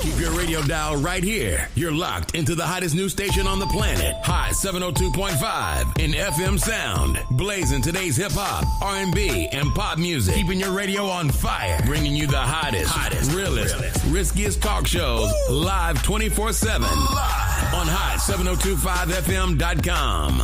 Keep your radio dial right here. You're locked into the hottest news station on the planet. Hot 702.5 in FM sound. Blazing today's hip-hop, R&B, and pop music. Keeping your radio on fire. Bringing you the hottest, realest, riskiest talk shows live 24/7. Live on hot7025fm.com.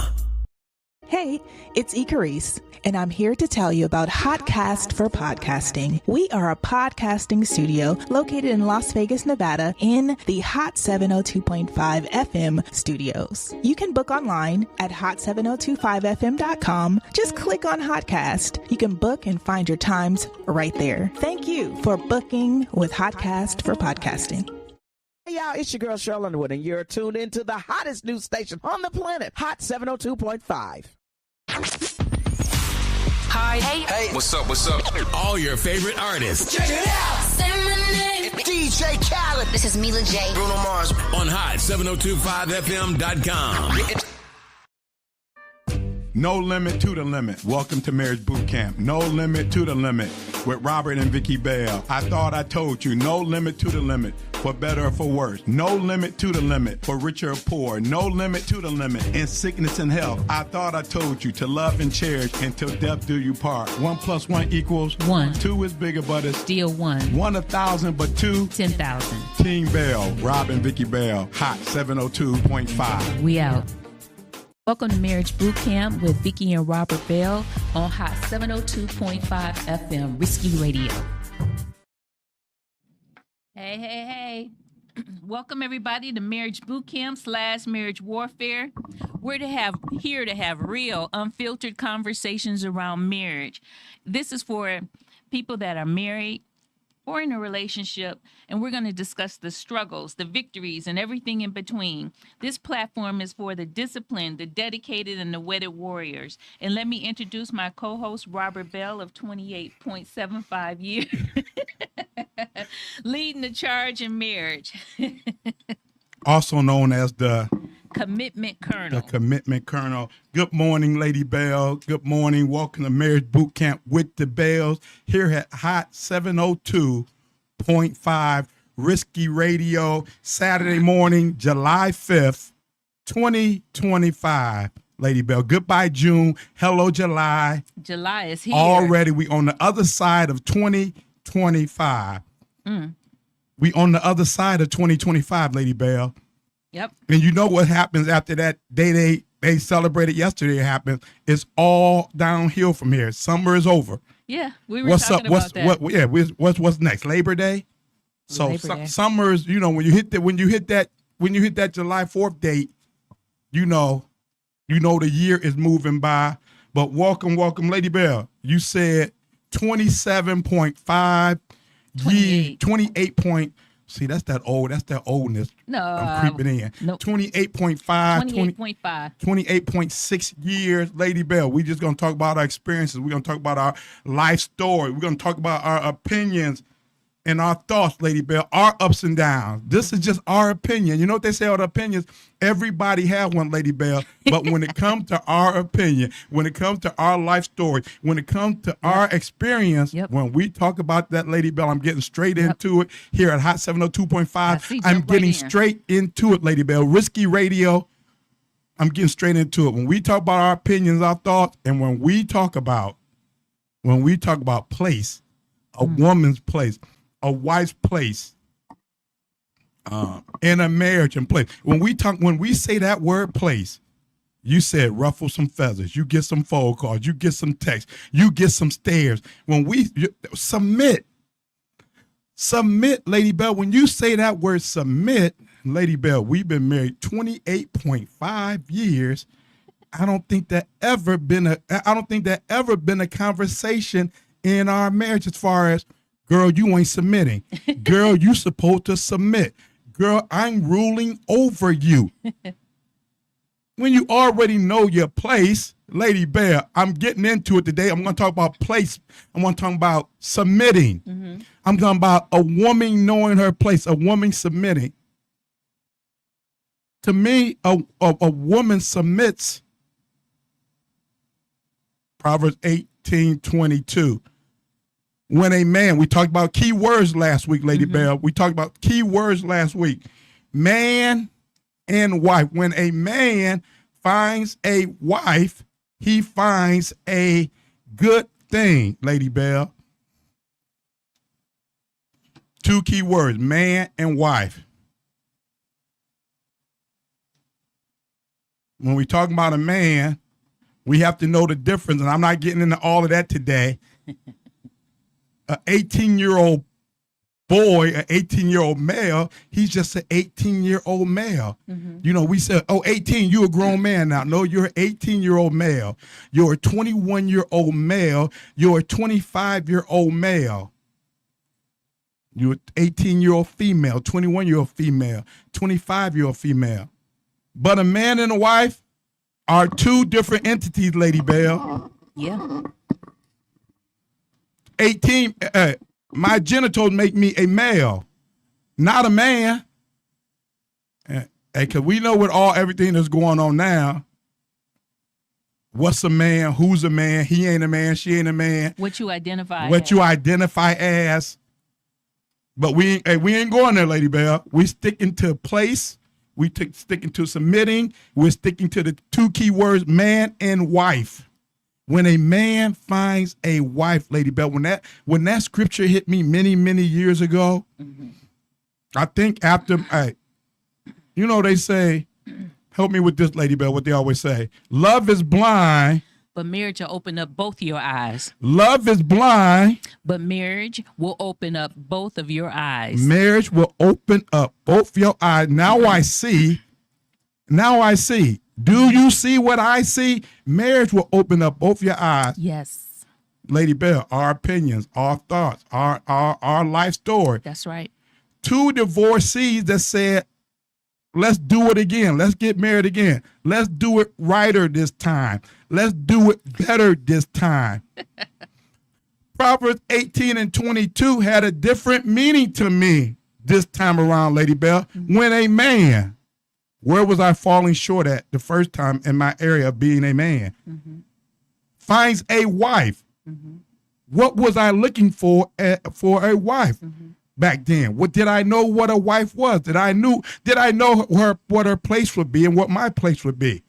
Hey, it's Icarice, and I'm here to tell you about Hotcast for Podcasting. We are a podcasting studio located in Las Vegas, Nevada, in the Hot 702.5 FM studios. You can book online at hot7025fm.com. Just click on Hotcast. You can book and find your times right there. Thank you for booking with Hotcast for Podcasting. Hey y'all, it's your girl Cheryl Underwood, and you're tuned into the hottest news station on the planet, Hot 702.5. Hi. Hey. What's up? All your favorite artists. Check it out. Say my name. DJ Khaled. This is Mila J. Bruno Mars. On hot7025fm.com. No limit to the limit. Welcome to Marriage Bootcamp. No limit to the limit with Robert and Vicky Bell. I thought I told you. No limit to the limit for better or for worse. No limit to the limit for richer or poor. No limit to the limit in sickness and health. I thought I told you to love and cherish until death do you part. 1 + 1 = 1. 2 is bigger, but it's Still 1. 1 1,000, but 2 10,000. Team Bell, Rob and Vicky Bell, Hot 702.5. We out. Welcome to Marriage Bootcamp with Vicky and Robert Bell on Hot 702.5 FM, Risky Radio. Hey. Welcome, everybody, to Marriage Bootcamp / Marriage Warfare. We're here to have real, unfiltered conversations around marriage. This is for people that are married or in a relationship, and we're going to discuss the struggles, the victories, and everything in between. This platform is for the disciplined, the dedicated, and the wedded warriors. And let me introduce my co-host, Robert Bell, of 28.75 years, leading the charge in marriage. Also known as the Commitment Colonel. The Commitment Colonel. Good morning, Lady Bell. Good morning. Welcome to Marriage Bootcamp with the Bells here at Hot 702.5 Risky Radio, Saturday morning, July 5th, 2025. Lady Bell, goodbye, June. Hello, July. July is here. Already, we on the other side of 2025. We on the other side of 2025, Lady Bell. Yep. And you know what happens after that day they celebrated yesterday happened? It's all downhill from here. Summer is over. Yeah, we were talking about that. What's next? Labor Day. So Labor Day. Summer is, when you hit that July 4th date, you know the year is moving by. But welcome, Lady Bell. You said 27.5 years, 28. See, that's that oldness. No, I'm creeping in. Nope. 28.5, 28.6 years, Lady Bell. We just going to talk about our experiences. We're going to talk about our life story. We're going to talk about our opinions and our thoughts, Lady Bell, our ups and downs. This is just our opinion. You know what they say, all the opinions? Everybody has one, Lady Bell. But when it comes to our opinion, when it comes to our life story, when it comes to our experience, when we talk about that, Lady Bell, I'm getting straight into it here at Hot 702.5. I'm getting straight into it, Lady Bell. Risky Radio, I'm getting straight into it. When we talk about our opinions, our thoughts, and when we talk about place, a woman's place, a wife's place, in a marriage and place. When we say that word place, you said ruffle some feathers. You get some phone calls. You get some texts. You get some stares. When we submit, Lady Bell. When you say that word submit, Lady Bell, we've been married 28.5 years. I don't think that ever been a conversation in our marriage as far as, girl, you ain't submitting. Girl, you supposed to submit. Girl, I'm ruling over you. When you already know your place, Lady Bell, I'm getting into it today. I'm going to talk about place. I'm going to talk about submitting. Mm-hmm. I'm talking about a woman knowing her place, a woman submitting. To me, a woman submits. Proverbs 18:22. when a man, we talked about key words last week, Lady Bell. We talked about key words last week. Man and wife. When a man finds a wife, he finds a good thing, Lady Bell. Two key words, man and wife. When we talk about a man, we have to know the difference, and I'm not getting into all of that today. An 18-year-old boy, an 18-year-old male, he's just an 18-year-old male. You know, we said, oh, 18, you a grown man now. No, you're an 18-year-old male. You're a 21-year-old male. You're a 25-year-old male. You're an 18-year-old female, 21-year-old female, 25-year-old female. But a man and a wife are two different entities, Lady Bell. Yeah. 18, my genitals make me a male, not a man. Because we know with everything that's going on now, what's a man, who's a man, he ain't a man, she ain't a man. What you identify as. But we ain't going there, Lady Bell. We sticking to place. We sticking to submitting. We're sticking to the two key words, man and wife. When a man finds a wife, Lady Bell, when that scripture hit me many, many years ago, I think after, they say, help me with this, Lady Bell, what they always say, love is blind. But marriage will open up both your eyes. Love is blind. But marriage will open up both of your eyes. Marriage will open up both your eyes. Now I see. Do you see what I see? Marriage will open up both your eyes. Yes. Lady Bell, our opinions, our thoughts, our life story. That's right. Two divorcees that said, let's do it again. Let's get married again. Let's do it righter this time. Let's do it better this time. Proverbs 18 and 22 had a different meaning to me this time around, Lady Bell. When a man, where was I falling short at the first time in my area of being a man, finds a wife, what was I looking for a wife? Back then, what did I know what a wife was? Did I know what her place would be and what my place would be?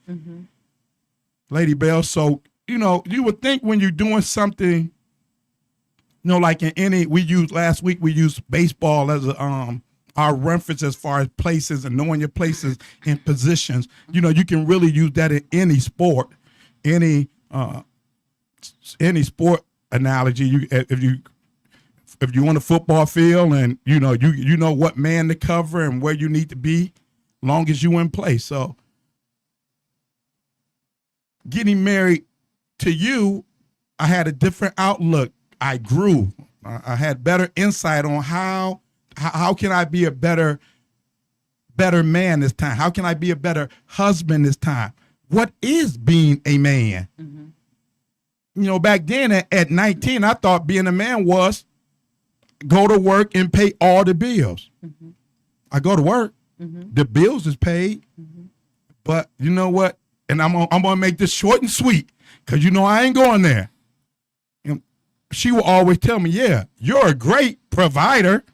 Lady Bell, so you would think when you're doing something, like last week we used baseball as our reference as far as places and knowing your places and positions. You can really use that in any sport, any sport analogy. If you're on the football field and you know what man to cover and where you need to be, long as you in place. So getting married to you, I had a different outlook. I grew. I had better insight on how can I be a better man this time? How can I be a better husband this time? What is being a man? Back then at 19, I thought being a man was go to work and pay all the bills. I go to work. The bills is paid. But you know what? And I'm gonna make this short and sweet because I ain't going there. She will always tell me, yeah, you're a great provider.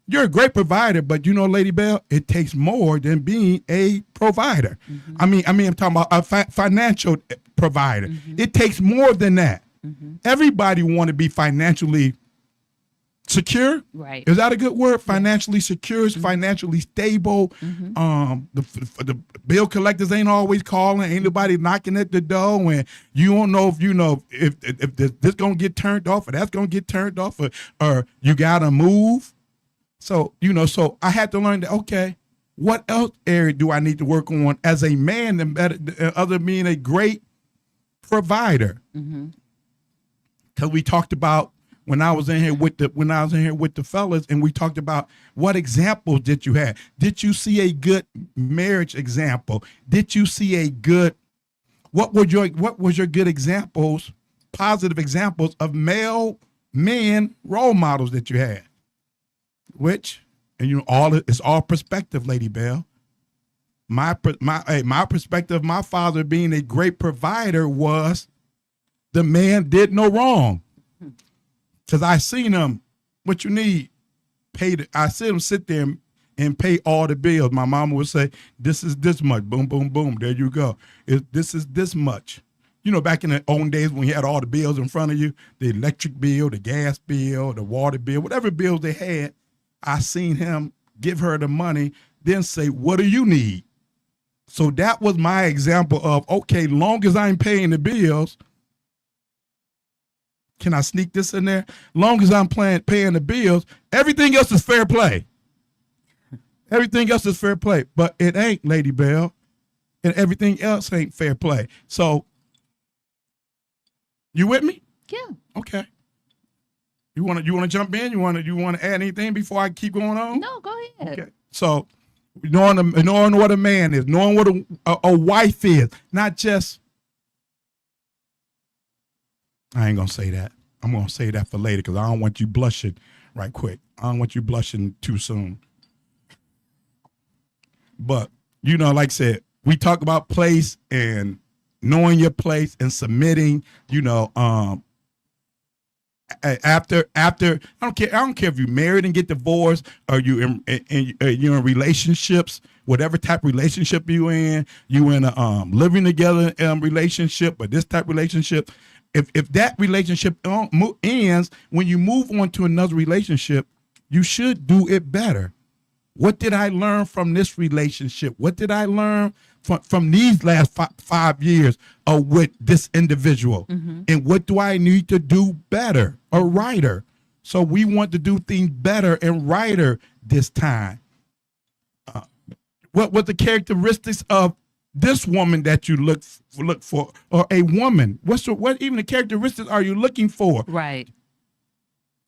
You're a great provider, but Lady Bell, it takes more than being a provider. I'm talking about a financial provider. It takes more than that. Everybody want to be financially secure. Right. Is that a good word? Financially secure, financially stable. The bill collectors ain't always calling. Ain't nobody knocking at the door, and you don't know if this gonna get turned off or that's gonna get turned off, or you gotta move. So so I had to learn that. Okay, what else area do I need to work on as a man, other than being a great provider? Because we talked about. When I was in here with the fellas, and we talked about what examples did you have? Did you see a good marriage example? Did you see what was your good examples, positive examples of male men role models that you had? It's all perspective, Lady Bell. My perspective, my father being a great provider was the man did no wrong. Because I seen them, what you need, I see them sit there and pay all the bills. My mama would say, this is this much. Boom, boom, boom. There you go. This is this much. You know, back in the old days when you had all the bills in front of you, the electric bill, the gas bill, the water bill, whatever bills they had, I seen him give her the money, then say, what do you need? So that was my example of, okay, long as I'm paying the bills, can I sneak this in there? Long as I'm paying the bills, everything else is fair play. Everything else is fair play, but it ain't, Lady Bell, and everything else ain't fair play. So, you with me? Yeah. Okay. You want to jump in? You want to add anything before I keep going on? No, go ahead. Okay. So, knowing what a man is, knowing what a wife is, not just. I ain't gonna say that. I'm gonna say that for later because I don't want you blushing right quick. I don't want you blushing too soon. But, you know, like I said, we talk about place and knowing your place and submitting, you know, after I don't care if you're married and get divorced or you're in relationships, whatever type of relationship you in a living together relationship, but this type of relationship, if that relationship ends, when you move on to another relationship, you should do it better. What did I learn from this relationship? What did I learn from these last 5 years with this individual? Mm-hmm. And what do I need to do better or righter? So we want to do things better and righter this time. What the characteristics of this woman that you look for, or a woman? What even the characteristics are you looking for? Right.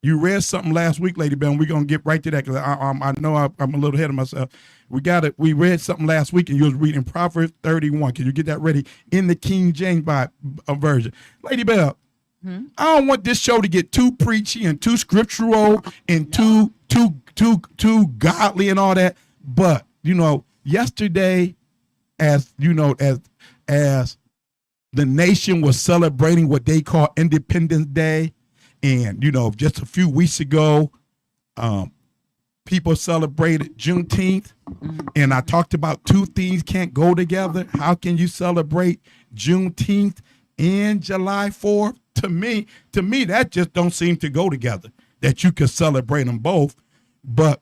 You read something last week, Lady Bell, and we're going to get right to that because I know I'm a little ahead of myself. We read something last week, and you was reading Proverbs 31. Can you get that ready in the King James version? Lady Bell, I don't want this show to get too preachy and too scriptural and too godly and all that. But, you know, yesterday, as you know, as the nation was celebrating what they call Independence Day, and, you know, just a few weeks ago, people celebrated Juneteenth. And I talked about two things can't go together. How can you celebrate Juneteenth and July 4th? To me, that just don't seem to go together, that you could celebrate them both. But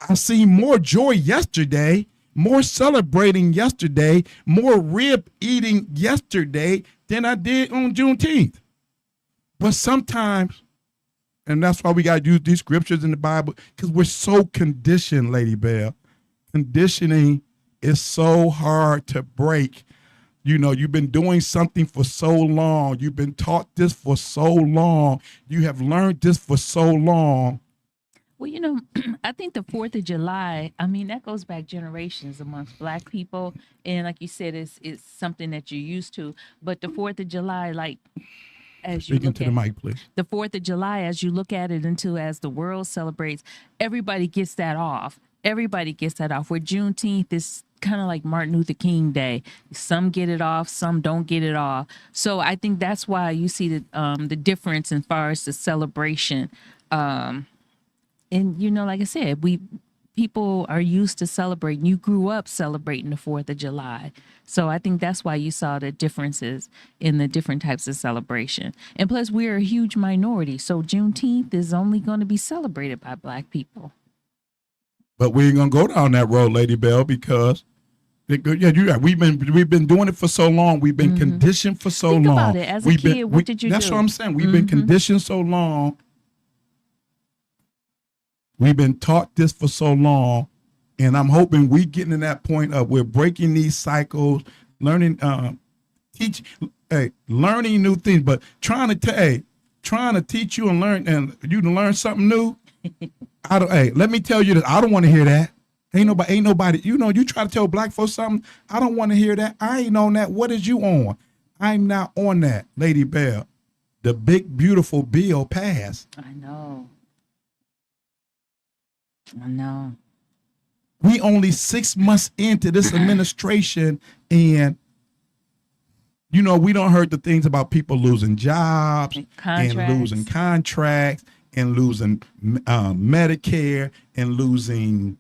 I seen more joy yesterday, more celebrating yesterday, more rib eating yesterday than I did on Juneteenth. But sometimes, and that's why we got to use these scriptures in the Bible, because we're so conditioned, Lady Bell. Conditioning is so hard to break. You know, you've been doing something for so long. You've been taught this for so long. You have learned this for so long. Well, you know, I think the 4th of July, I mean, that goes back generations amongst Black people. And like you said, it's something that you're used to. But the 4th of July, like, as you Speaking to the mic, please. The 4th of July, as you look at it as the world celebrates, everybody gets that off. Everybody gets that off. Where Juneteenth is kind of like Martin Luther King Day. Some get it off, some don't get it off. So I think that's why you see the difference as far as the celebration. And, you know, like I said, people are used to celebrating. You grew up celebrating the 4th of July. So I think that's why you saw the differences in the different types of celebration. And plus, we're a huge minority. So Juneteenth is only going to be celebrated by Black people. But we ain't going to go down that road, Lady Bell, because you're right. We've been doing it for so long. We've been conditioned for so long. Think about it. As a kid, what did you do? That's what I'm saying. We've been conditioned so long. We've been taught this for so long, and I'm hoping we getting to that point of we're breaking these cycles, learning, learning new things, but trying to teach you and learn and you to learn something new. Let me tell you this. I don't want to hear that. Ain't nobody. You know, you try to tell Black folks something. I don't want to hear that. I ain't on that. What is you on? I'm not on that, Lady Bell. The big beautiful bill passed. I know. We only 6 months into this administration, and You know, we don't heard the things about people losing jobs and losing contracts and losing Medicare and losing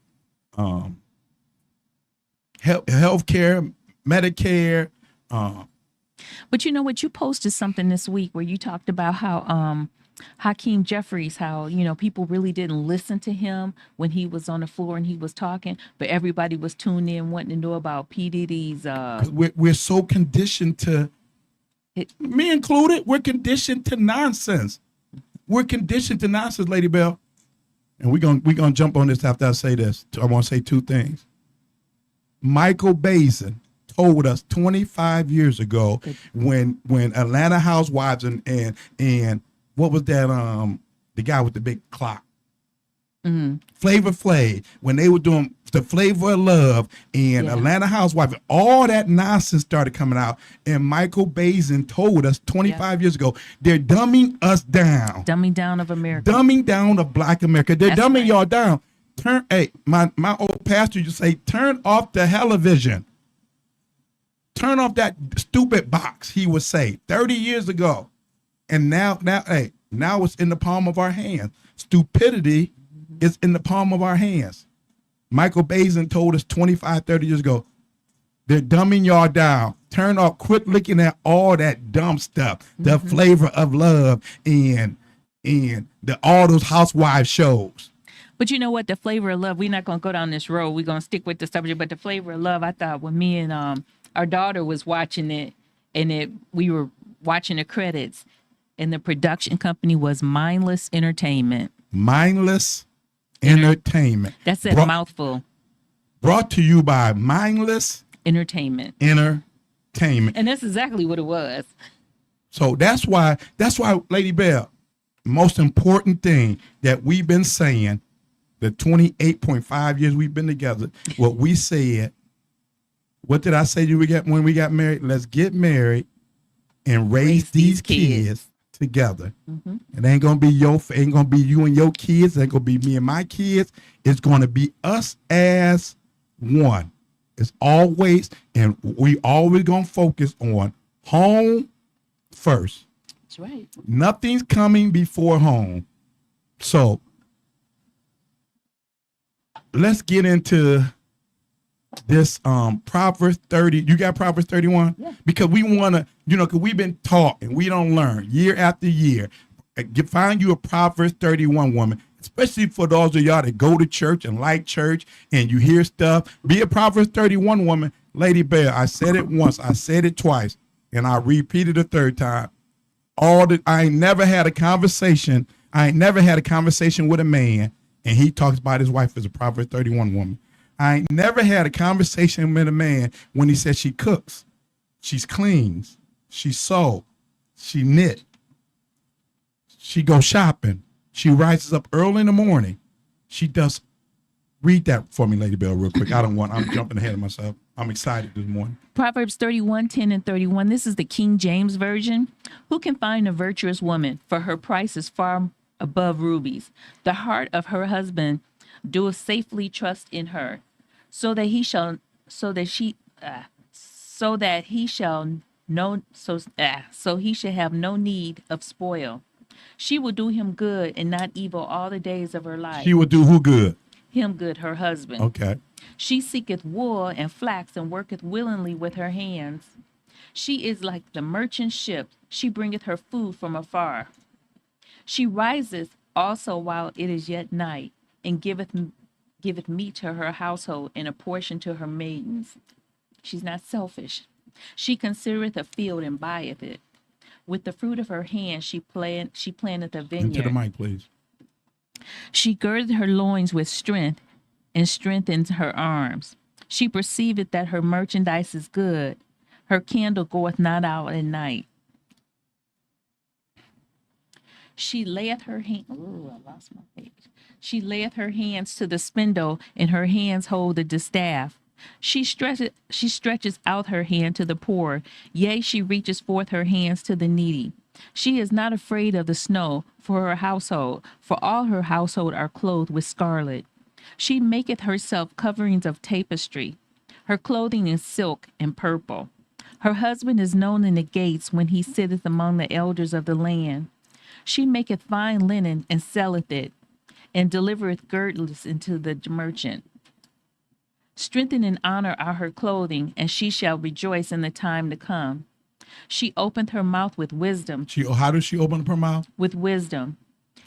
health care, Medicare. But you know what? You posted something this week where you talked about how Hakeem Jeffries, how, you know, people really didn't listen to him when he was on the floor and he was talking, but everybody was tuned in wanting to know about P. Diddy's. We're so conditioned to, me included, we're conditioned to nonsense. We're conditioned to nonsense, Lady Bell. And we're gonna jump on this after I say this. I want to say two things. Michael Bazin told us 25 years ago when Atlanta Housewives and what was that the guy with the big clock, Flavor Flav, when they were doing the Flavor of Love and Atlanta Housewives, all that nonsense started coming out, and Michael Bazin told us 25 years ago, they're dumbing us down. Dumbing down of America. Dumbing down of Black America. They're dumbing y'all down. My old pastor used to say, turn off the television. Turn off that stupid box, he would say 30 years ago. And now it's in the palm of our hands. Stupidity is in the palm of our hands. Michael Bazin told us 25, 30 years ago, they're dumbing y'all down. Turn off, quit looking at all that dumb stuff, the Flavor of Love and all those housewife shows. But you know what? The Flavor of Love, we're not going to go down this road. We're going to stick with the subject. But the Flavor of Love, I thought when me and our daughter was watching it, and we were watching the credits, and the production company was Mindless Entertainment. Mindless Entertainment. That's a mouthful. Brought to you by Mindless Entertainment. And that's exactly what it was. So that's why, Lady Bell, most important thing that we've been saying, the 28.5 years we've been together, what we said, what did I say when we got married? Let's get married and raise these kids together. It ain't gonna be you and your kids. It ain't gonna be me and my kids. It's gonna be us as one. It's always, and we always gonna focus on home first. That's right. Nothing's coming before home. So let's get into this Proverbs 30. You got Proverbs 31? Yeah. Because we want to, because we've been taught and we don't learn year after year. Find you a Proverbs 31 woman, especially for those of y'all that go to church and like church and you hear stuff. Be a Proverbs 31 woman. Lady Bear, I said it once, I said it twice, and I repeated a third time. I ain't never had a conversation with a man and he talks about his wife as a Proverbs 31 woman. I ain't never had a conversation with a man when he said she cooks, she cleans, she sews, she knit, she goes shopping, she rises up early in the morning. She does. Read that for me, Lady Bell, real quick. I'm jumping ahead of myself. I'm excited this morning. Proverbs 31:10 and 31. This is the King James Version. Who can find a virtuous woman? For her price is far above rubies. The heart of her husband doeth safely trust in her, so that he shall have no need of spoil. She will do him good and not evil all the days of her life. She will do who good? Him good, her husband. Okay. She seeketh wool and flax and worketh willingly with her hands. She is like the merchant ship. She bringeth her food from afar. She riseth also while it is yet night, and giveth meat to her household and a portion to her maidens. She's not selfish. She considereth a field and buyeth it. With the fruit of her hand she planteth a vineyard. Into the mic, please. She girdeth her loins with strength and strengthens her arms. She perceiveth that her merchandise is good. Her candle goeth not out at night. She layeth her hand. Ooh, I lost my page. She layeth her hands to the spindle, and her hands hold the distaff. She stretches out her hand to the poor. Yea, she reaches forth her hands to the needy. She is not afraid of the snow for her household, for all her household are clothed with scarlet. She maketh herself coverings of tapestry. Her clothing is silk and purple. Her husband is known in the gates when he sitteth among the elders of the land. She maketh fine linen and selleth it, and delivereth girdles into the merchant. Strength and honor are her clothing, and she shall rejoice in the time to come. She opened her mouth with wisdom. How does she open up her mouth? With wisdom.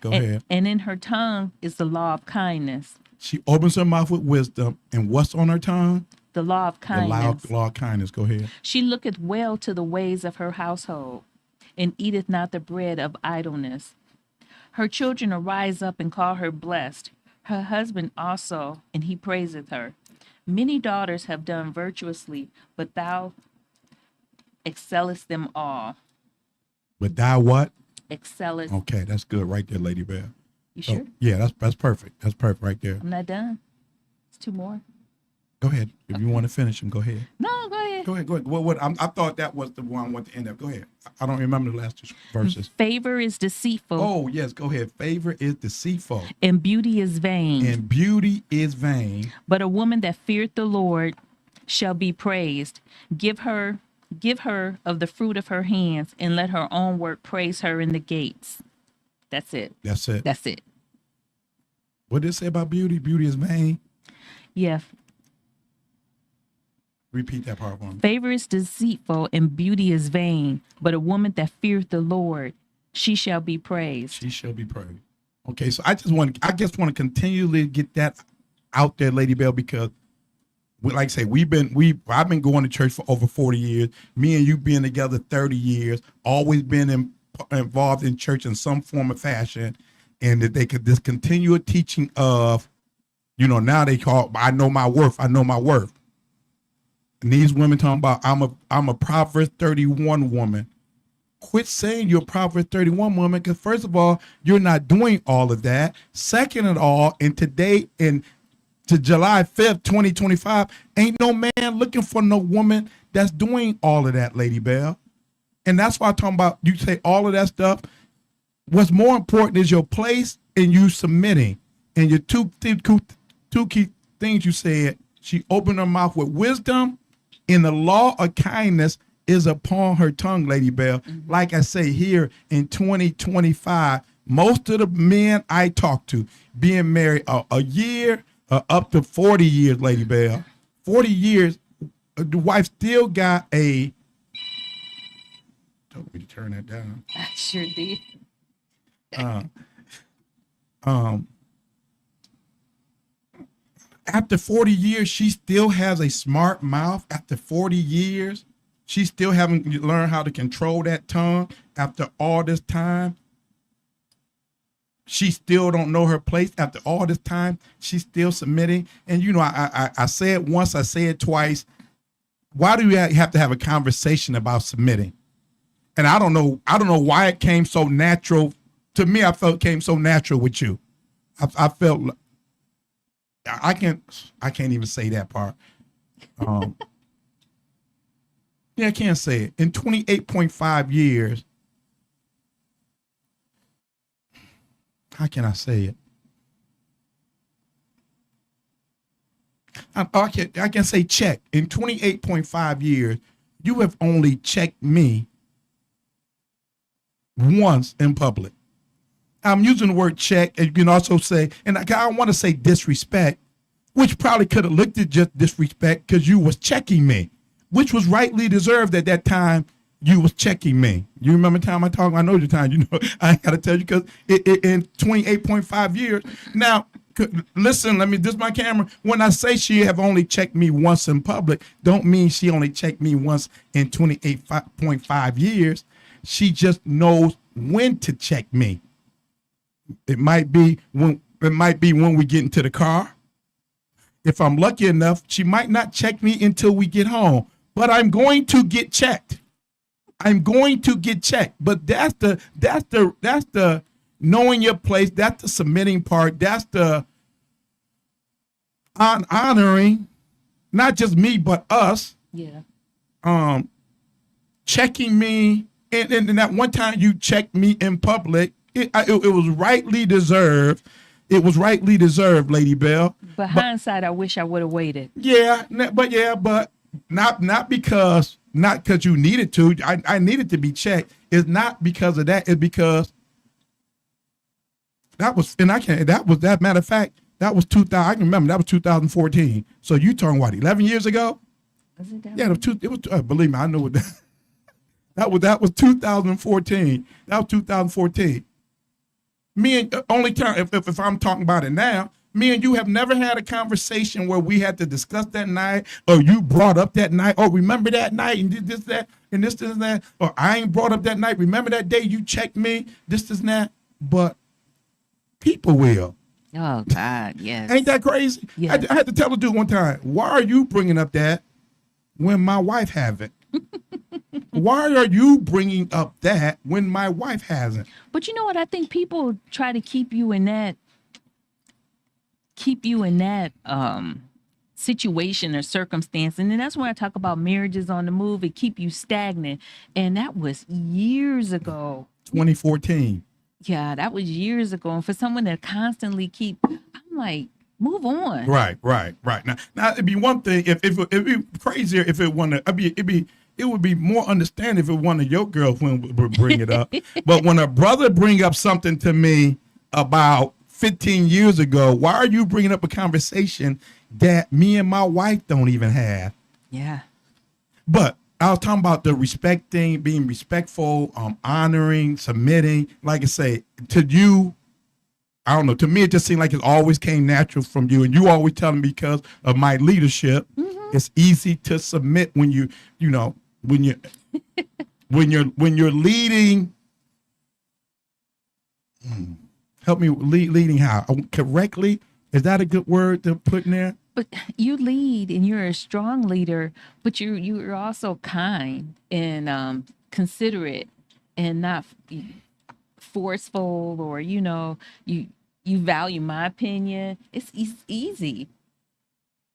Go ahead. And in her tongue is the law of kindness. She opens her mouth with wisdom, and what's on her tongue? The law of kindness. The law of kindness. Go ahead. She looketh well to the ways of her household, and eateth not the bread of idleness. Her children arise up and call her blessed, her husband also, and he praiseth her. Many daughters have done virtuously, but thou excellest them all. But thou what? Excellest. Okay, that's good right there, Lady Bear. You sure? Yeah, that's perfect. That's perfect right there. I'm not done. It's two more. Go ahead. If you want to finish them, go ahead. No, go ahead. Go ahead. I thought that was the one I wanted to end up. Go ahead. I don't remember the last two verses. Favor is deceitful. Oh, yes. Go ahead. Favor is deceitful. And beauty is vain. And beauty is vain. But a woman that feareth the Lord shall be praised. Give her of the fruit of her hands, and let her own work praise her in the gates. That's it. That's it. That's it. What did it say about beauty? Beauty is vain. Yeah. Repeat that part for me. Favor is deceitful and beauty is vain, but a woman that feareth the Lord, she shall be praised. She shall be praised. Okay, so I just want to continually get that out there, Lady Bell, because like I say, I've been going to church for over 40 years. Me and you being together 30 years, always been involved in church in some form or fashion, and that they could this continual teaching of, now they call I know my worth. I know my worth. And these women talking about I'm a Proverbs 31 woman. Quit saying you're a Proverbs 31 woman, because first of all, you're not doing all of that. Second of all, and today to July 5th, 2025, ain't no man looking for no woman that's doing all of that, Lady Bell. And that's why I'm talking about, you say all of that stuff. What's more important is your place and you submitting. And your two key things you said, she opened her mouth with wisdom, and the law of kindness is upon her tongue, Lady Bell. Mm-hmm. Like I say, here in 2025, most of the men I talk to being married a year, up to 40 years, Lady Bell. 40 years, the wife still got a. Told me to turn that down. I sure did. After 40 years, she still has a smart mouth. After 40 years, she still haven't learned how to control that tongue. After all this time, she still don't know her place. After all this time, she's still submitting. And I say it once, I say it twice. Why do we have to have a conversation about submitting? And I don't know why it came so natural to me. I felt it came so natural with you. I felt I can't even say that part. Yeah, I can't say it. In 28.5 years, how can I say it? I can say check. In 28.5 years, you have only checked me once in public. I'm using the word check, and you can also say, and I want to say disrespect, which probably could have looked at just disrespect because you was checking me, which was rightly deserved at that time. You was checking me. You remember the time I talk? I know the time. I ain't got to tell you because in 28.5 years. Now, listen, this is my camera. When I say she have only checked me once in public, don't mean she only checked me once in 28.5 years. She just knows when to check me. It might be when we get into the car. If I'm lucky enough, she might not check me until we get home, but I'm going to get checked. I'm going to get checked. But that's the knowing your place. That's the submitting part. That's the honoring, not just me, but us. Yeah. Checking me. And that one time you checked me in public, it was rightly deserved. It was rightly deserved, Lady Bell. But hindsight, I wish I would have waited. Yeah, but not because not because you needed to. I needed to be checked. It's not because of that. It's because that was, and I can't, that was, that matter of fact, that was 2000. I can remember that was 2014. So you talking what, 11 years ago? Was it that Yeah, it was believe me, I know what that was 2014. That was 2014. Me and only time if I'm talking about it now, me and you have never had a conversation where we had to discuss that night, or you brought up that night, or remember that night and did this, that, and this, that, or I ain't brought up that night. Remember that day you checked me, this, that. But people will. Oh God, yes. Ain't that crazy? Yes. I had to tell the dude one time, why are you bringing up that when my wife haven't? Why are you bringing up that when my wife hasn't? But you know what? I think people try to keep you in that situation or circumstance. And then that's when I talk about marriages on the move. It keep you stagnant. And that was years ago. 2014. Yeah, that was years ago. And for someone that constantly keep, I'm like, move on. Right. Now it'd be one thing if it'd be crazier if it wanted. It would be more understanding if it one of your girlfriends would bring it up. But when a brother bring up something to me about 15 years ago, why are you bringing up a conversation that me and my wife don't even have? Yeah. But I was talking about the respecting, being respectful, honoring, submitting. Like I say, to you, I don't know. To me, it just seemed like it always came natural from you. And you always telling me because of my leadership, it's easy to submit when when you're leading. Help me leading how correctly? Is that a good word to put in there? But you lead and you're a strong leader, but you're also kind and considerate and not forceful, or you value my opinion. It's easy.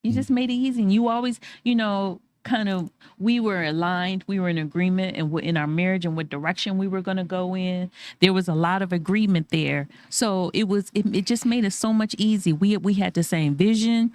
You just made it easy. And you always, we were aligned, we were in agreement in our marriage and what direction we were going to go in. There was a lot of agreement there. So it just made it so much easy. We had the same vision.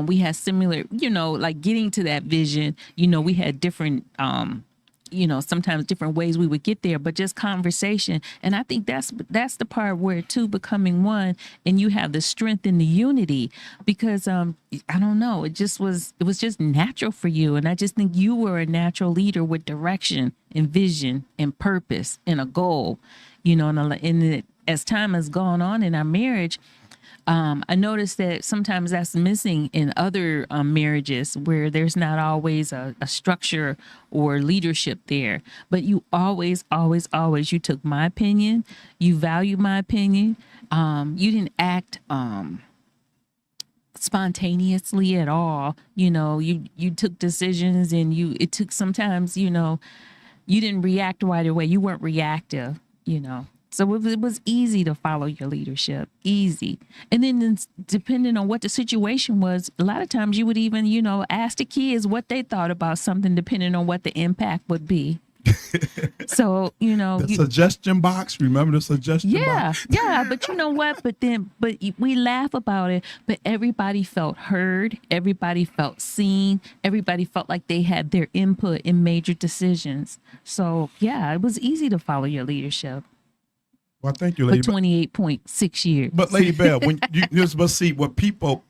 We had similar, like getting to that vision, we had different, sometimes different ways we would get there, but just conversation. And I think that's the part where two becoming one, and you have the strength in the unity, because I don't know, it was just natural for you. And I just think you were a natural leader with direction and vision and purpose and a goal, and as time has gone on in our marriage, I noticed that sometimes that's missing in other marriages where there's not always a structure or leadership there. But you always, you took my opinion. You value my opinion. You didn't act spontaneously at all. You took decisions, and it took sometimes, you didn't react right away. You weren't reactive, So it was easy to follow your leadership, easy. And then depending on what the situation was, a lot of times you would even, ask the kids what they thought about something, depending on what the impact would be. So, the suggestion box. Remember the suggestion box? Yeah. But you know what? But we laugh about it, but everybody felt heard. Everybody felt seen. Everybody felt like they had their input in major decisions. So yeah, it was easy to follow your leadership. Well, thank you, Lady For 28.6 years. But Lady Bell, when you must see what people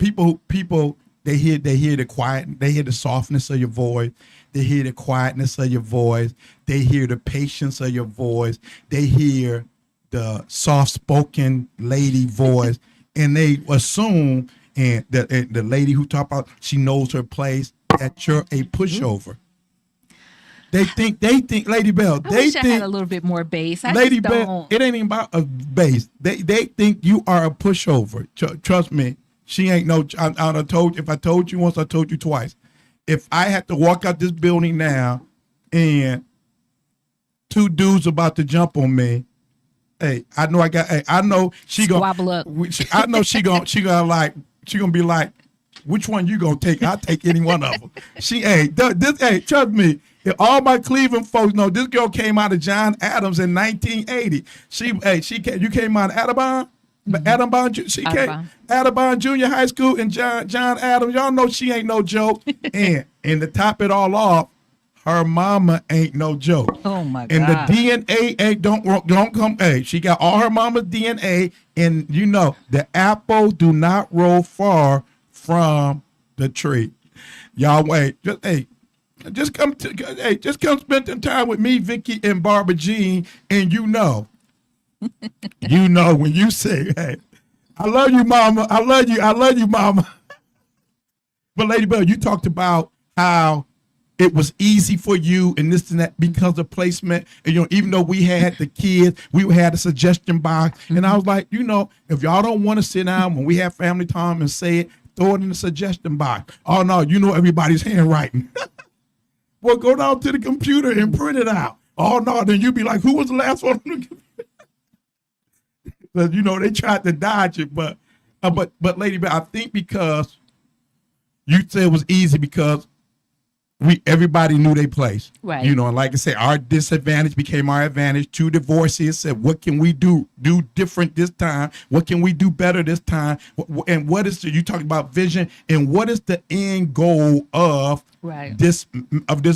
they hear the quiet, they hear the softness of your voice, they hear the quietness of your voice, they hear the patience of your voice, they hear the soft-spoken lady voice, and they assume and the lady who talk about she knows her place, that you're a pushover. They think, Lady Bell. I wish I had a little bit more bass. Lady Bell, it ain't even about a bass. They think you are a pushover. Trust me, she ain't no. I told you. If I told you once, I told you twice. If I had to walk out this building now, and two dudes about to jump on me, hey, I know I know she gonna squabble up. I know she gonna be like, which one you gonna take? I'll take any one of them. Trust me. If all my Cleveland folks know, this girl came out of John Adams in 1980. You came out of Audubon? Audubon Junior High School in John Adams. Y'all know she ain't no joke. And to top it all off, her mama ain't no joke. Oh my And the God. DNA ain't don't come. Hey, she got all her mama's DNA, and you know the apple do not roll far from the tree. Y'all wait, just come spend some time with me, Vicky and Barbara Jean, and you know when you say, hey, I love you, mama, I love you, mama. But Lady Bell, you talked about how it was easy for you and this and that because of placement. And, you know, even though we had the kids, we had a suggestion box. Mm-hmm. And I was like, you know, if y'all don't want to sit down when we have family time and say it, throw it in the suggestion box. Oh, no, you know everybody's handwriting. Well, go down to the computer and print it out. Oh, no, then you be like, who was the last one on the computer? Because, you know, they tried to dodge it. But Lady Bell, I think because you said it was easy because everybody knew their place. Right. You know, and like I said, our disadvantage became our advantage. 2 divorces said, what can we do different this time? What can we do better this time? And what is you talking about vision, and what is the end goal of this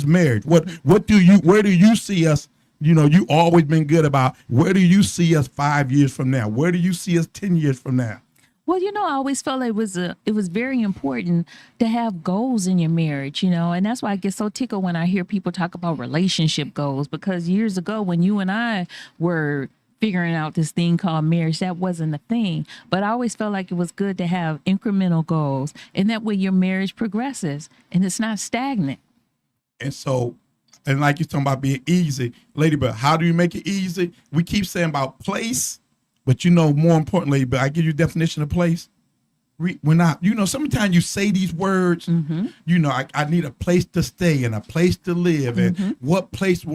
marriage? Where do you see us? You know, you always been good about where do you see us 5 years from now? Where do you see us 10 years from now? Well, you know, I always felt it was very important to have goals in your marriage, you know, and that's why I get so tickled when I hear people talk about relationship goals, because years ago when you and I were figuring out this thing called marriage, that wasn't a thing. But I always felt like it was good to have incremental goals, and that way your marriage progresses and it's not stagnant. And so, and like you're talking about being easy, Lady, but how do you make it easy? We keep saying about place. But, you know, more importantly, but I give you a definition of place. We're not, you know, sometimes you say these words, mm-hmm. you know, I need a place to stay and a place to live, mm-hmm. and what place,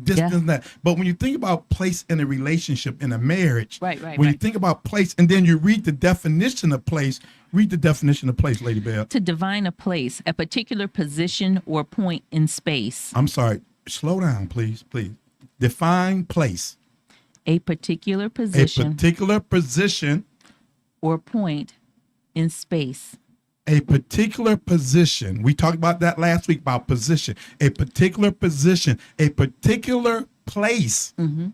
distance, that. But when you think about place in a relationship, in a marriage, when you think about place and then you read the definition of place, Lady Bell. To define a place, a particular position or point in space. I'm sorry. Slow down, please. Define place. A particular position or point in space. A particular position. We talked about that last week about position. A particular position, a particular place. Mm-hmm.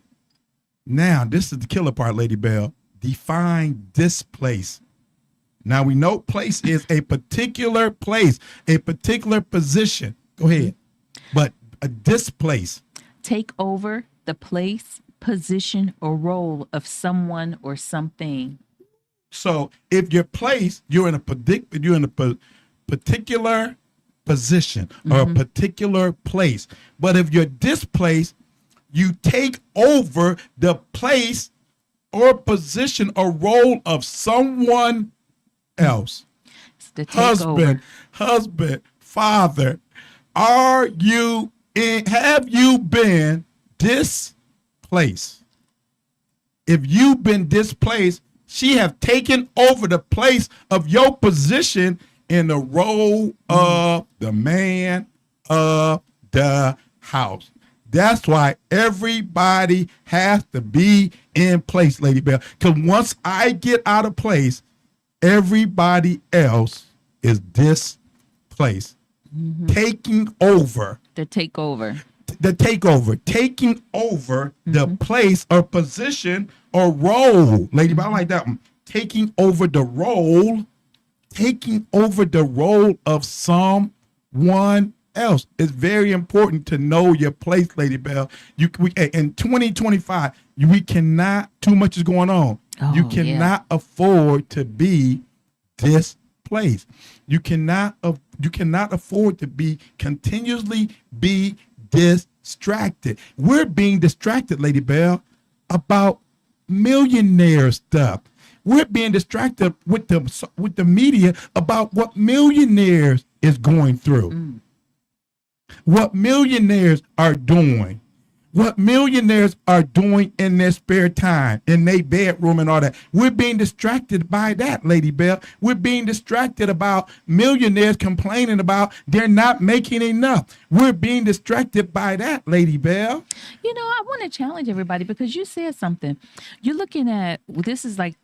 Now, this is the killer part, Lady Bell. Define this place. Now, we know place is a particular place, a particular position. Go ahead. But this place. Take over the place, position, or role of someone or something. So if you're placed, you're in a particular position or mm-hmm. a particular place. But if you're displaced, you take over the place or position or role of someone else. It's the takeover. Husband, father. Have you been displaced? If you've been displaced, she have taken over the place of your position in the role of the man of the house. That's why everybody has to be in place, Lady Bell. Because once I get out of place, everybody else is displaced. Mm-hmm. Taking over. The takeover. Taking over the place or position or role. Lady, I like that one. Taking over the role of someone else. It's very important to know your place, Lady Bell. In 2025, we cannot, too much is going on. You cannot afford to be displaced. You cannot afford to continuously be distracted. We're being distracted, Lady Bell, about millionaire stuff. We're being distracted with the media about what millionaires is going through, what millionaires are doing, what millionaires are doing in their spare time, in their bedroom and all that. We're being distracted by that, Lady Bell. We're being distracted about millionaires complaining about they're not making enough. We're being distracted by that, Lady Bell. You know, I want to challenge everybody because you said something. You're looking at, this is like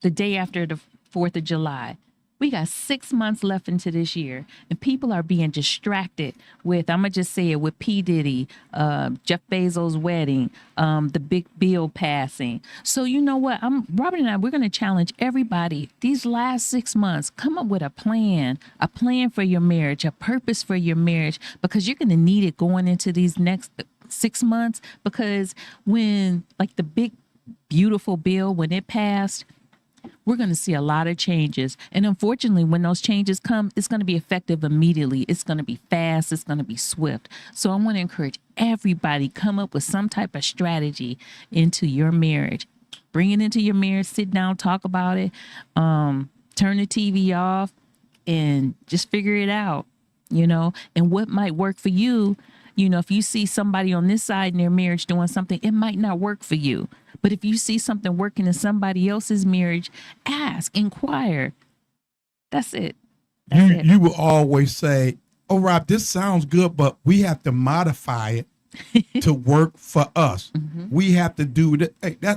the day after the 4th of July. We got 6 months left into this year, and people are being distracted with, I'm going to just say it, with P. Diddy, Jeff Bezos' wedding, the big bill passing. So you know what? Robert and I, we're going to challenge everybody these last 6 months. Come up with a plan for your marriage, a purpose for your marriage, because you're going to need it going into these next 6 months. Because when, like, the big, beautiful bill, when it passed, we're going to see a lot of changes. And unfortunately, when those changes come, it's going to be effective immediately. It's going to be fast. It's going to be swift. So I want to encourage everybody, come up with some type of strategy into your marriage. Bring it into your marriage, sit down, talk about it, turn the TV off, and just figure it out, you know, and what might work for you. You know, if you see somebody on this side in their marriage doing something, it might not work for you. But if you see something working in somebody else's marriage, ask, inquire. That's it. You will always say, "Oh, Rob, this sounds good, but we have to modify it to work for us. We have to do that."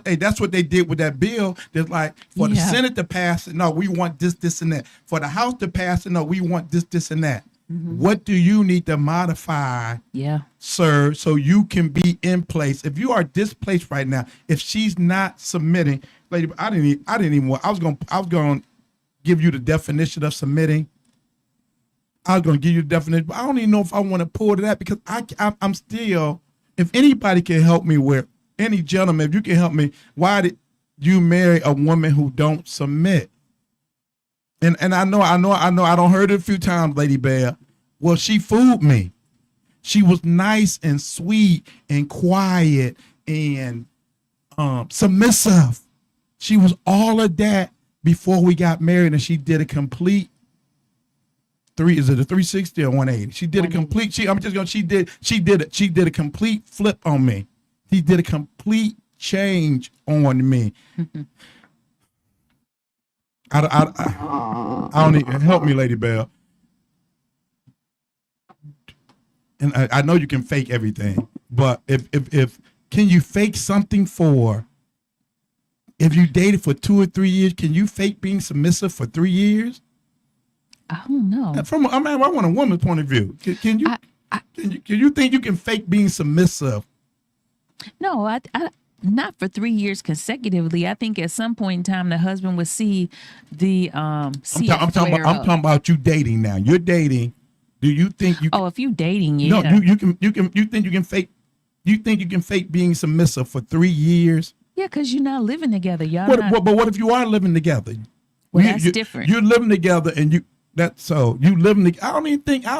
Hey, that's what they did with that bill. They're like, for the Senate to pass it, no, we want this, this, and that. For the House to pass it, no, we want this, this, and that. What do you need to modify, sir, so you can be in place? If you are displaced right now, if she's not submitting, lady, I didn't even want. I was going to give you the definition of submitting. I was going to give you the definition, but I don't even know if I want to pull to that, because I'm still. If anybody can help me with, any gentleman, if you can help me, why did you marry a woman who don't submit? And I know, I don't heard it a few times, Lady Bear. Well, she fooled me. She was nice and sweet and quiet and submissive. She was all of that before we got married, and she did a complete is it a 360 or 180? She did a complete. She did a complete flip on me. She did a complete change on me. I don't even, help me, Lady Bell. And I know you can fake everything, but if can you fake something for? If you dated for 2 or 3 years, can you fake being submissive for 3 years? I don't know. I want a woman's point of view. Can you think you can fake being submissive? No, I not for 3 years consecutively. I think at some point in time the husband would see the I'm talking about you dating now. You're dating. Do you think you? If you dating, yeah. No, you think you can fake? You think you can fake being submissive for 3 years? Yeah, because you're not living together, y'all. But what if you are living together? Well, that's different. You're living together, and you living together. I don't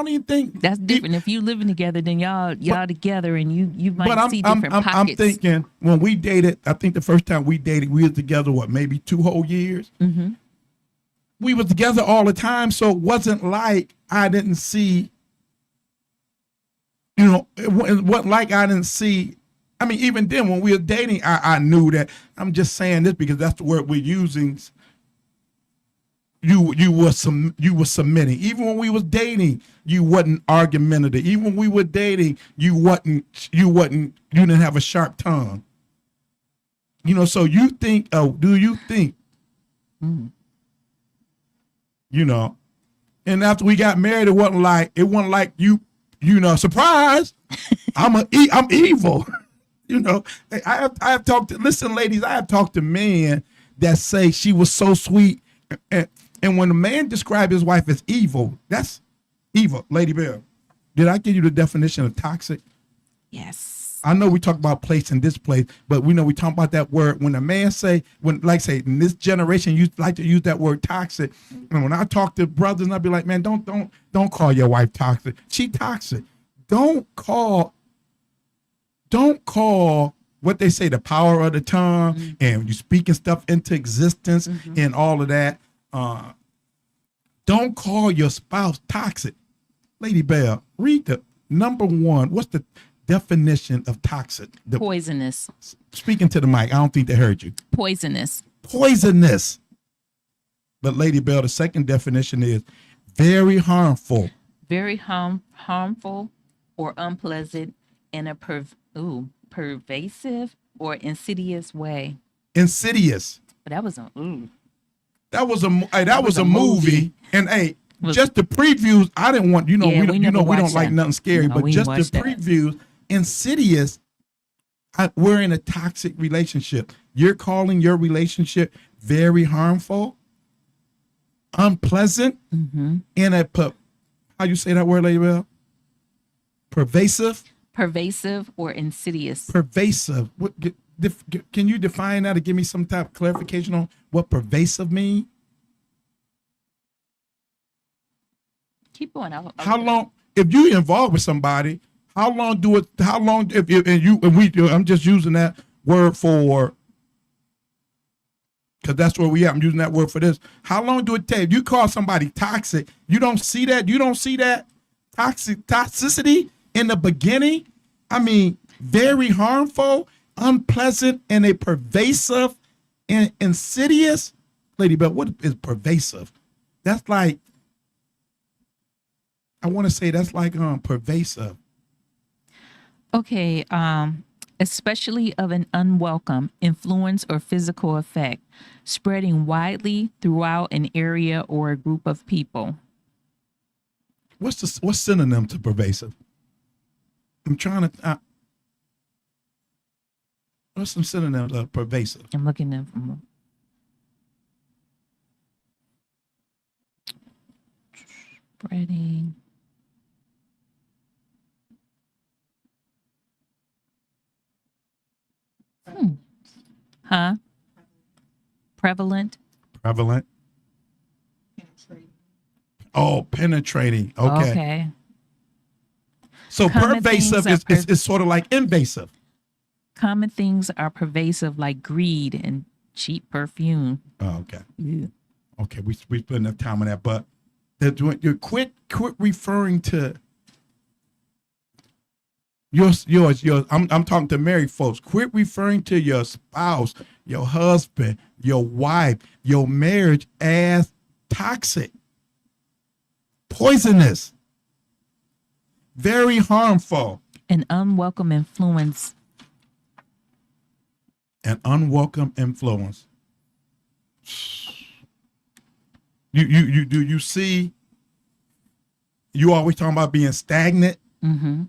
even think that's different. If you living together, then y'all together, and you might see different pockets. I'm thinking when we dated. I think the first time we dated, we were together maybe 2 whole years. Mm-hmm. We were together all the time, so it wasn't like I didn't see. You know, it wasn't like I didn't see. I mean, even then when we were dating, I knew that. I'm just saying this because that's the word we're using. You were submitting. Even when we was dating, you wasn't argumentative. Even when we were dating, you didn't have a sharp tongue. You know, so you think, do you think, you know, and after we got married, it wasn't like you know, surprise, I'm evil. You know, I have talked to, listen, ladies, I have talked to men that say she was so sweet. And when a man describes his wife as evil, that's evil. Lady Bear, did I give you the definition of toxic? Yes. I know we talk about place and displace, but we know we talk about that word. When a man in this generation, you like to use that word toxic. And when I talk to brothers, and I be like, man, don't call your wife toxic. She toxic. Don't call what they say, the power of the tongue, and you speaking stuff into existence and all of that. Don't call your spouse toxic. Lady Bell, read the number one. What's the definition of toxic? Poisonous. Speaking to the mic, I don't think they heard you. Poisonous. But Lady Bell, the second definition is very harmful. Very harmful or unpleasant in a pervasive or insidious way. Insidious. But that was That was a movie. And hey, just the previews. I didn't want we don't like nothing scary, but just the previews. Insidious. We're in a toxic relationship. You're calling your relationship very harmful, unpleasant, and how you say that word, Lady Bell? Pervasive or insidious. Pervasive. Can you define that or give me some type of clarification on what pervasive means? Keep going. How long, if you involved with somebody, I'm just using that word for, because that's where we at. I'm using that word for this. How long do it take? If you call somebody toxic, you don't see that toxicity in the beginning. I mean, very harmful, unpleasant, and a pervasive and insidious. Lady Bell, what is pervasive? That's like, I want to say that's like pervasive. Okay, especially of an unwelcome influence or physical effect, spreading widely throughout an area or a group of people. What's synonym to pervasive? I'm trying to. What's some synonyms of pervasive? I'm looking at them. Spreading. Huh? Prevalent. Oh, penetrating. Okay. So Common pervasive is sort of like invasive. Common things are pervasive, like greed and cheap perfume. Oh, okay. Yeah. Okay, we spent enough time on that, but you quit referring to yours. I'm talking to married folks. Quit referring to your spouse, your husband, your wife, your marriage as toxic, poisonous, very harmful, An unwelcome influence. You see, you always talking about being stagnant. Mm-hmm.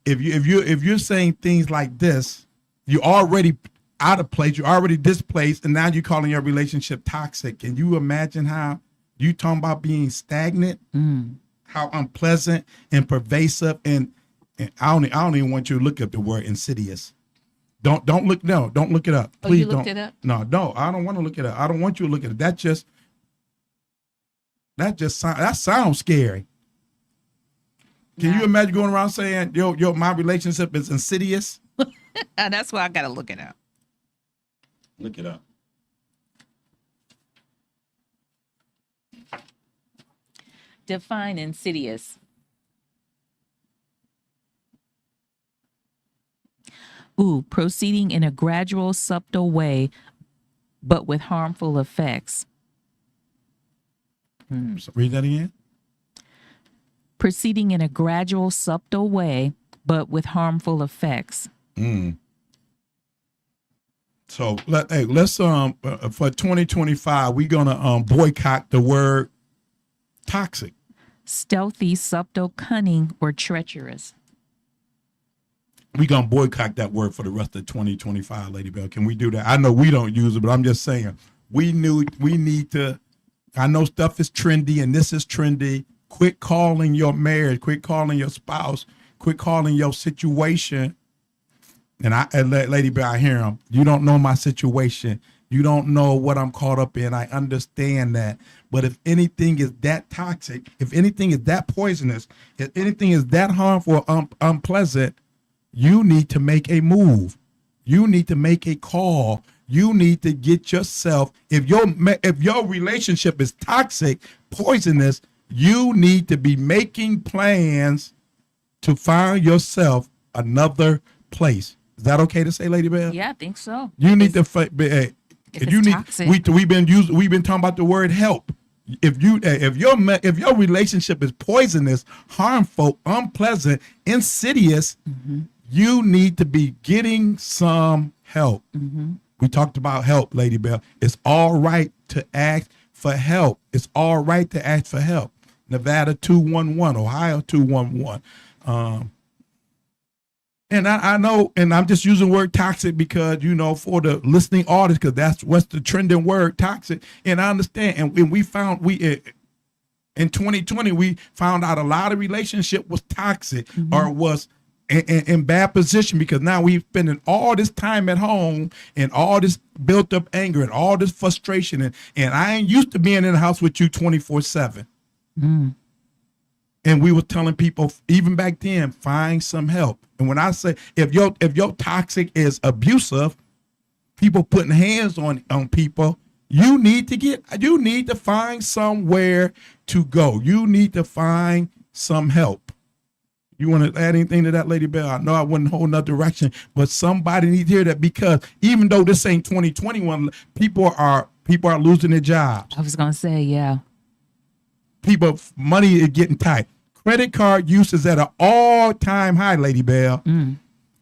If you're saying things like this, you're already out of place, you're already displaced, and now you're calling your relationship toxic. Can you imagine how you talking about being stagnant? How unpleasant and pervasive, and I don't even want you to look up the word insidious. Don't look it up. Please you looked it up? No, I don't want to look it up. I don't want you to look at it. That sounds scary. Can you imagine going around saying, my relationship is insidious? That's why I gotta look it up. Look it up. Define insidious. Proceeding in a gradual, subtle way, but with harmful effects. So read that again. Proceeding in a gradual, subtle way, but with harmful effects. So let's for 2025, we're gonna boycott the word toxic. Stealthy, subtle, cunning, or treacherous. We're gonna boycott that word for the rest of 2025, Lady Bell. Can we do that? I know we don't use it, but I'm just saying we need to. I know stuff is trendy and this is trendy. Quit calling your marriage, quit calling your spouse, quit calling your situation. And Lady Bell, I hear him. You don't know my situation. You don't know what I'm caught up in. I understand that. But if anything is that toxic, if anything is that poisonous, if anything is that harmful, unpleasant, you need to make a move. You need to make a call. You need to get yourself, if your relationship is toxic, poisonous, you need to be making plans to find yourself another place. Is that okay to say, Lady Bell? Yeah, I think so. You need to toxic. we've been talking about the word help. If your relationship is poisonous, harmful, unpleasant, insidious, you need to be getting some help. We talked about help, Lady Bell. It's all right to ask for help. It's all right to ask for help. Nevada 211, Ohio 211. And I know, and I'm just using the word toxic because, you know, for the listening audience, because that's what's the trending word, toxic. And I understand. And we found in 2020, we found out a lot of relationship was toxic or was in bad position, because now we've spending all this time at home and all this built up anger and all this frustration. And I ain't used to being in the house with you 24/7. And we were telling people, even back then, find some help. And when I say, if your toxic is abusive, people putting hands on people, you need to find somewhere to go. You need to find some help. You want to add anything to that, Lady Bell? I know I wouldn't hold another direction, but somebody needs to hear that, because even though this ain't 2021, people are losing their jobs. I was going to say, yeah. People, money is getting tight. Credit card use is at an all-time high, Lady Bell.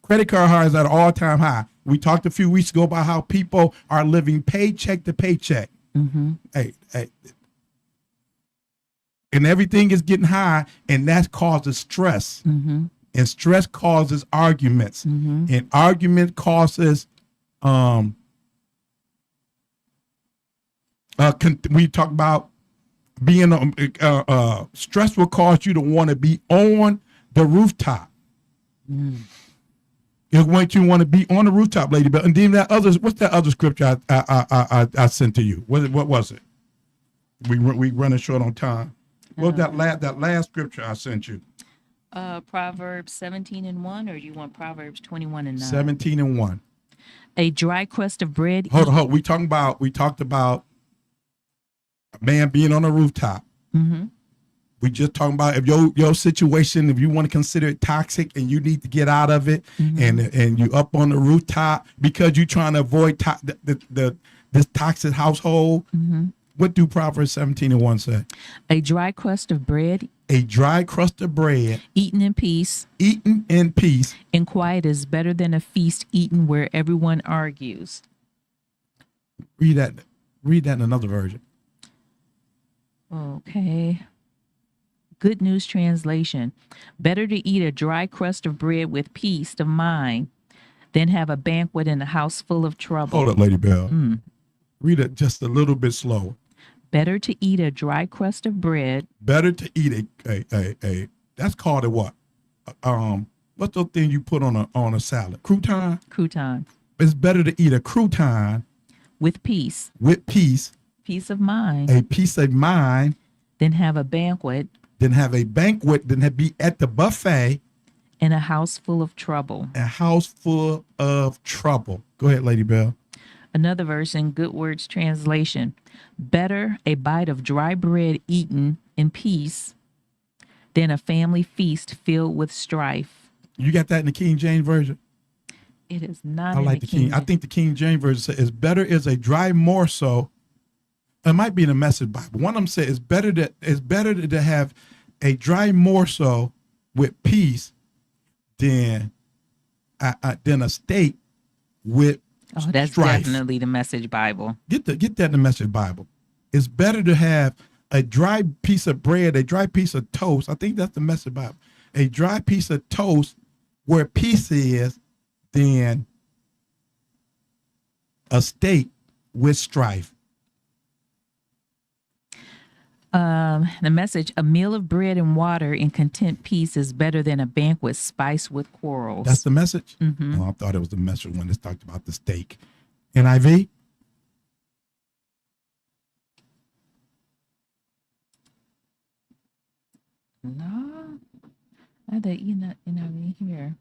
Credit card high is at an all-time high. We talked a few weeks ago about how people are living paycheck to paycheck. Hey, and everything is getting high, and that causes stress. And stress causes arguments. And argument causes we talk about being stress will cause you to want to be on the rooftop. It makes you want to be on the rooftop, Lady Bell. And then what's that other scripture I sent to you? What was it? We running short on time. What was that last scripture I sent you? Proverbs 17:1, or you want Proverbs 21:9? 17:1. A dry crust of bread. Hold on. We talked about a man being on a rooftop. We just talking about if your situation, if you want to consider it toxic and you need to get out of it, and you up on the rooftop because you're trying to avoid this toxic household. What do Proverbs 17:1 say? A dry crust of bread. A dry crust of bread. Eaten in peace. Eaten in peace. And quiet is better than a feast eaten where everyone argues. Read that in another version. Okay. Good News Translation. Better to eat a dry crust of bread with peace of mind than have a banquet in a house full of trouble. Hold up, Lady Bell. Read it just a little bit slower. Better to eat a dry crust of bread. Better to eat a that's called a what? What's the thing you put on a salad? Crouton? Crouton. It's better to eat a crouton with peace. With peace. Peace of mind. A peace of mind. Than have a banquet. Than be at the buffet. In a house full of trouble. A house full of trouble. Go ahead, Lady Bell. Another verse in Good Words Translation. Better a bite of dry bread eaten in peace than a family feast filled with strife. You got that in the King James Version? It is not. I like the King. I think the King James Version says it's better is a dry morsel. It might be in the Message Bible. One of them said it's better to have a dry morsel with peace than a steak with that's strife. Definitely the Message Bible. Get that in the Message Bible. It's better to have a dry piece of bread, a dry piece of toast. I think that's the Message Bible. A dry piece of toast where peace is than a steak with strife. The Message, a meal of bread and water in content peace is better than a banquet spiced with quarrels. That's the Message? Oh, I thought it was the Message when it talked about the steak. NIV? No. I had that NIV here.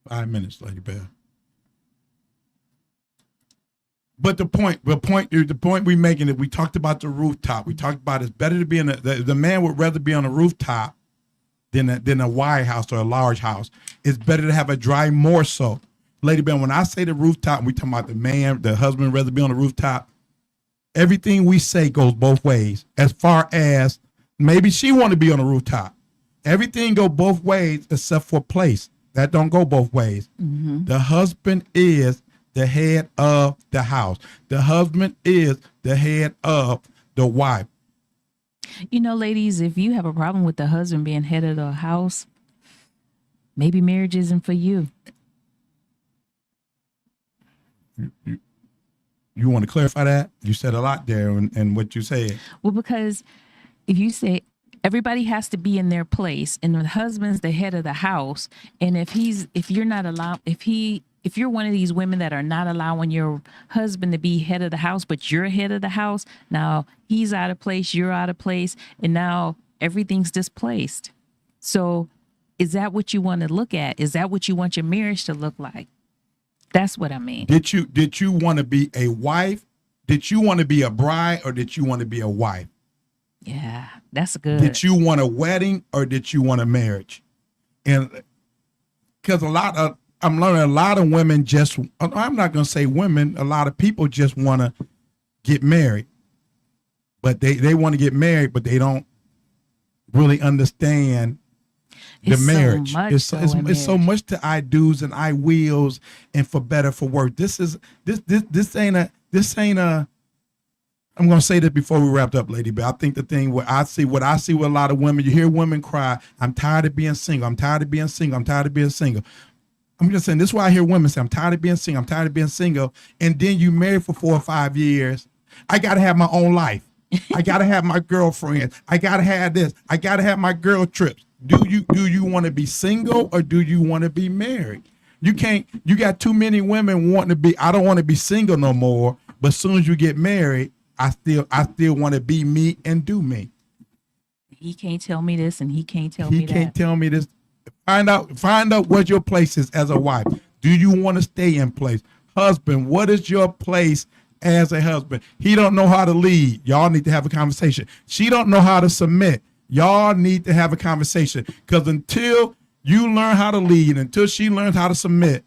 5 minutes, Lady Bell. But the point we're making is we talked about the rooftop. We talked about it's better to be the man would rather be on a rooftop than a wide house or a large house. It's better to have a dry morsel. Lady Bell, when I say the rooftop, we talking about the husband rather be on the rooftop. Everything we say goes both ways. As far as maybe she want to be on the rooftop. Everything go both ways except for place. That don't go both ways. The husband is the head of the house. The husband is the head of the wife. You know, ladies, if you have a problem with the husband being head of the house, maybe marriage isn't for you. You want to clarify that? You said a lot there and what you said. Well, because if you say everybody has to be in their place and the husband's the head of the house, and if you're one of these women that are not allowing your husband to be head of the house, but you're head of the house, now he's out of place, you're out of place, and now everything's displaced. So is that what you want to look at? Is that what you want your marriage to look like? That's what I mean. Did you want to be a wife? Did you want to be a bride, or did you want to be a wife? Yeah, that's good. Did you want a wedding, or did you want a marriage? And because I'm learning a lot of women I'm not going to say women, a lot of people just want to get married. But they want to get married, but they don't really understand the marriage. It's so much to I do's and I wills and for better, for worse. This ain't a I'm going to say this before we wrap up, Lady Bell. I think the thing what I see with a lot of women, you hear women cry, I'm tired of being single. I'm tired of being single. I'm tired of being single. I'm just saying, this is why I hear women say, I'm tired of being single. I'm tired of being single. And then you married for 4 or 5 years. I got to have my own life. I got to have my girlfriend. I got to have this. I got to have my girl trips. Do you want to be single, or do you want to be married? You got too many women wanting to be, I don't want to be single no more. But as soon as you get married, I still want to be me and do me. He can't tell me this and he can't tell me that. He can't tell me this. Find out what your place is as a wife. Do you want to stay in place? Husband, what is your place as a husband? He don't know how to lead. Y'all need to have a conversation. She don't know how to submit. Y'all need to have a conversation, because until you learn how to lead, until she learns how to submit,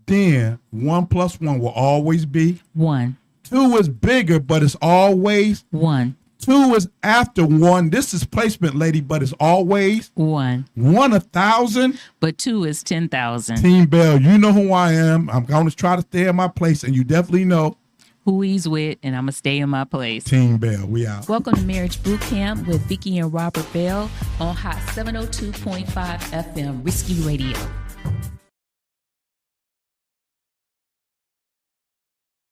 then 1 + 1 will always be 1. 2 is bigger, but it's always 1. 2 is after 1. This is placement, lady, but it's always 1. 1 1,000. But 2 is 10,000. Team Bell, you know who I am. I'm going to try to stay in my place, and you definitely know who he's with, and I'm going to stay in my place. Team Bell, we out. Welcome to Marriage Bootcamp with Vicky and Robert Bell on Hot 702.5 FM, Risky Radio.